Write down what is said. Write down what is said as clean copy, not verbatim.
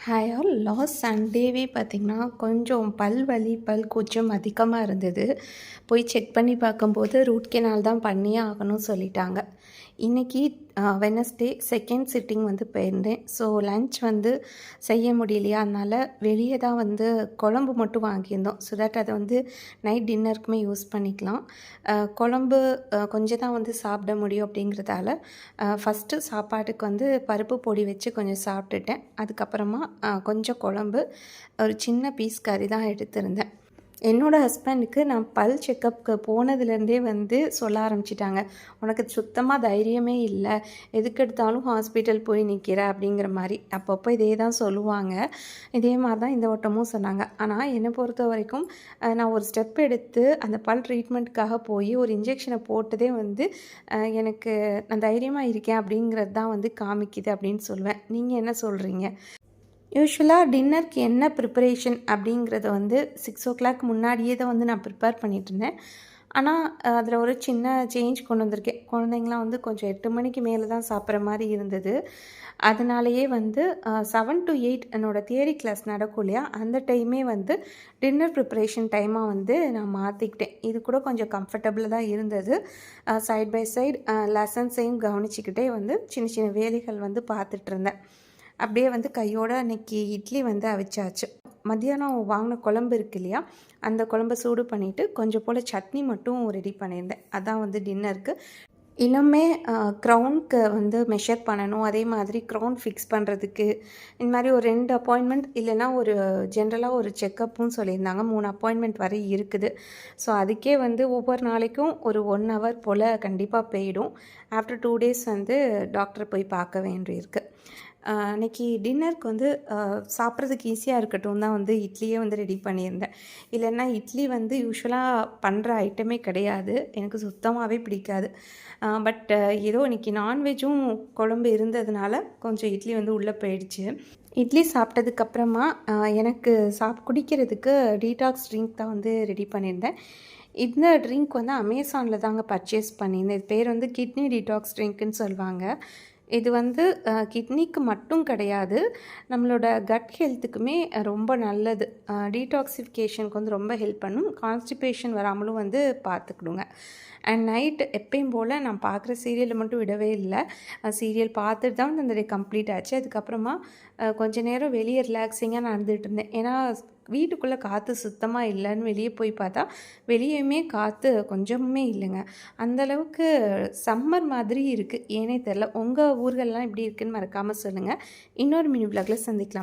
Hi all. Last சண்டேவே பார்த்திங்கன்னா கொஞ்சம் பல் வலி, பல் கூச்சம் அதிகமாக இருந்தது. போய் செக் பண்ணி பார்க்கும்போது ரூட் கெனால் தான் பண்ணியே ஆகணும்னு சொல்லிட்டாங்க. இன்றைக்கி வெட்னஸ்டே செகண்ட் சிட்டிங் வந்து போயிருந்தேன். ஸோ லன்ச் வந்து செய்ய முடியலையா, அதனால் வெளியே தான் வந்து குழம்பு மட்டும் வாங்கியிருந்தோம். ஸோ தட் அதை வந்து நைட் டின்னருக்குமே யூஸ் பண்ணிக்கலாம். குழம்பு கொஞ்சம் தான் வந்து சாப்பிட முடியும் அப்படிங்கிறதால ஃபஸ்ட்டு சாப்பாட்டுக்கு வந்து பருப்பு பொடி வச்சு கொஞ்சம் சாப்பிட்டுட்டேன். அதுக்கப்புறமா கொஞ்சம் குழம்பு, ஒரு சின்ன பீஸ் கறி தான் எடுத்திருந்தேன். என்னோடய ஹஸ்பண்டுக்கு நான் பல் செக்கப்புக்கு போனதுலேருந்தே வந்து சொல்ல ஆரம்பிச்சிட்டாங்க, உனக்கு சுத்தமாக தைரியமே இல்லை, எதுக்கு எடுத்தாலும் ஹாஸ்பிட்டல் போய் நிற்கிற அப்படிங்கிற மாதிரி. அப்பப்போ இதே தான் சொல்லுவாங்க. இதே மாதிரி தான் இந்த வட்டமும் சொன்னாங்க. ஆனால் என்னை பொறுத்த வரைக்கும் நான் ஒரு ஸ்டெப் எடுத்து அந்த பல் ட்ரீட்மெண்ட்டுக்காக போய் ஒரு இன்ஜெக்ஷனை போட்டதே வந்து எனக்கு நான் தைரியமாக இருக்கேன் அப்படிங்கிறது தான் வந்து காமிக்குது அப்படின்னு சொல்லுவேன். நீங்கள் என்ன சொல்கிறீங்க? யூஸ்வலாக டின்னருக்கு என்ன ப்ரிப்பரேஷன் அப்படிங்கிறத வந்து 6 o'clock முன்னாடியே தான் வந்து நான் ப்ரிப்பேர் பண்ணிகிட்ருந்தேன். ஆனால் அதில் ஒரு சின்ன சேஞ்ச் கொண்டு வந்திருக்கேன். குழந்தைங்களாம் வந்து கொஞ்சம் 8 மணிக்கு மேலே தான் சாப்பிட்ற மாதிரி இருந்தது. அதனாலேயே வந்து 7 to 8 என்னோடய தியரி கிளாஸ் நடக்கும் இல்லையா, அந்த டைமே வந்து டின்னர் ப்ரிப்பரேஷன் டைமாக வந்து நான் மாற்றிக்கிட்டேன். இது கூட கொஞ்சம் கம்ஃபர்டபுளாக தான் இருந்தது. சைட் பை சைடு லெசன்ஸையும் கவனிச்சிக்கிட்டே வந்து சின்ன சின்ன வேலைகள் வந்து பார்த்துட்ருந்தேன். அப்படியே வந்து கையோடு அன்றைக்கி இட்லி வந்து அவிச்சாச்சு. மத்தியானம் வாங்கின குழம்பு இருக்கு இல்லையா, அந்த குழம்பை சூடு பண்ணிவிட்டு கொஞ்சம் போல் சட்னி மட்டும் ரெடி பண்ணியிருந்தேன். அதான் வந்து டின்னருக்கு. இன்னுமே க்ரௌனுக்கு வந்து மெஷர் பண்ணணும். அதே மாதிரி க்ரௌன் ஃபிக்ஸ் பண்ணுறதுக்கு இந்த மாதிரி ஒரு 2 அப்பாயின்மெண்ட் இல்லைன்னா ஒரு ஜென்ரலாக ஒரு செக்கப்பும் சொல்லியிருந்தாங்க. 3 அப்பாயின்மெண்ட் வரை இருக்குது. ஸோ அதுக்கே வந்து ஒவ்வொரு நாளைக்கும் ஒரு 1 hour போல் கண்டிப்பாக போயிடும். ஆஃப்டர் 2 days வந்து டாக்டரை போய் பார்க்க வேண்டியிருக்கு. அன்றைக்கி டின்னருக்கு வந்து சாப்பிட்றதுக்கு ஈஸியாக இருக்கட்டும் தான் வந்து இட்லியே வந்து ரெடி பண்ணியிருந்தேன். இல்லைன்னா இட்லி வந்து யூஸ்வலாக பண்ணுற ஐட்டமே கிடையாது, எனக்கு சுத்தமாகவே பிடிக்காது. பட் ஏதோ இன்றைக்கி நான்வெஜ்ஜும் குழம்பு இருந்ததுனால கொஞ்சம் இட்லி வந்து உள்ளே போயிடுச்சு. இட்லி சாப்பிட்டதுக்கப்புறமா எனக்கு குடிக்கிறதுக்கு டீடாக்ஸ் ட்ரிங்க் தான் வந்து ரெடி பண்ணியிருந்தேன். இந்த ட்ரிங்க் வந்து அமேசானில் தாங்க பர்ச்சேஸ் பண்ணியிருந்தேன். இது பேர் வந்து கிட்னி டீடாக்ஸ் ட்ரிங்க்குன்னு சொல்லுவாங்க. இது வந்து கிட்னிக்கு மட்டும் கிடையாது, நம்மளோட கட் ஹெல்த்துக்குமே ரொம்ப நல்லது. டீடாக்சிஃபிகேஷனுக்கு வந்து ரொம்ப ஹெல்ப் பண்ணும். கான்ஸ்டிபேஷன் வராமலும் வந்து பார்த்துக்கிடுங்க. அண்ட் நைட் எப்பயும் போல் நான் பார்க்குற சீரியலை மட்டும் விடவே இல்லை. சீரியல் பார்த்துட்டு தான் வந்து அந்த டே கம்ப்ளீட் ஆச்சு. அதுக்கப்புறமா கொஞ்ச நேரம் வெளியே ரிலாக்ஸிங்காக நடந்துகிட்டு இருந்தேன். ஏன்னா வீட்டுக்குள்ளே காற்று சுத்தமாக இல்லைன்னு வெளியே போய் பார்த்தா வெளியுமே காற்று கொஞ்சமுமே இல்லைங்க. அந்தளவுக்கு சம்மர் மாதிரி இருக்குது. ஏனே தெரில. உங்கள் ஊர்கள்லாம் எப்படி இருக்குதுன்னு மறக்காமல் சொல்லுங்கள். இன்னொரு மினி விலாகில் சந்திக்கலாம்.